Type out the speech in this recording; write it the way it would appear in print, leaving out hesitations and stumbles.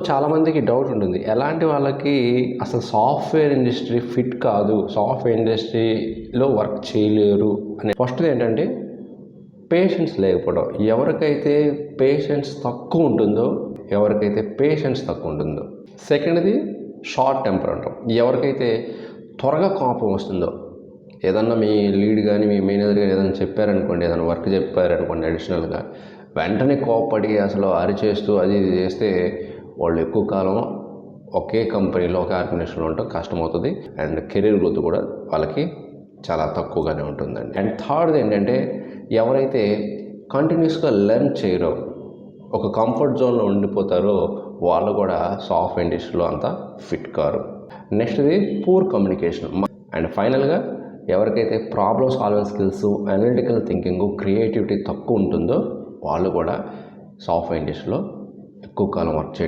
చాలామందికి డౌట్ ఉంటుంది. ఎలాంటి వాళ్ళకి అసలు సాఫ్ట్‌వేర్ ఇండస్ట్రీ ఫిట్ కాదు, సాఫ్ట్‌వేర్ ఇండస్ట్రీలో వర్క్ చేయలేరు అని. ఫస్ట్‌ది ఏంటంటే పేషెన్స్ లేకపోవడం. ఎవరికైతే పేషెన్స్ తక్కువ ఉంటుందో, సెకండ్‌ది షార్ట్ టెంపర్ అంటాం. ఎవరికైతే త్వరగా కోపం వస్తుందో, ఏదన్నా మీ లీడ్ కానీ మీ మేనేజర్ కానీ ఏదైనా చెప్పారనుకోండి, ఏదైనా వర్క్ చెప్పారనుకోండి అడిషనల్గా, వెంటనే కోప్పడి అసలు అరిచేస్తూ అది ఇది చేస్తే వాళ్ళు ఎక్కువ కాలం ఒకే కంపెనీలో ఒకే ఆర్గనైజేషన్లో ఉండటం కష్టమవుతుంది. అండ్ కెరీర్ గ్రోత్ కూడా వాళ్ళకి చాలా తక్కువగానే ఉంటుందండి. అండ్ థర్డ్ది ఏంటంటే ఎవరైతే కంటిన్యూస్గా లెర్న్ చేయరో, ఒక కంఫర్ట్ జోన్లో ఉండిపోతారో వాళ్ళు కూడా సాఫ్ట్వేర్ ఇండస్ట్రీలో అంతా ఫిట్ కారు. నెక్స్ట్ది పూర్ కమ్యూనికేషన్. అండ్ ఫైనల్గా ఎవరికైతే problem solving skills, analytical thinking, creativity తక్కువ ఉంటుందో వాళ్ళు కూడా సాఫ్ట్వేర్ ఇండస్ట్రీలో ఎక్కువ కాలం వర్క్ చేయడం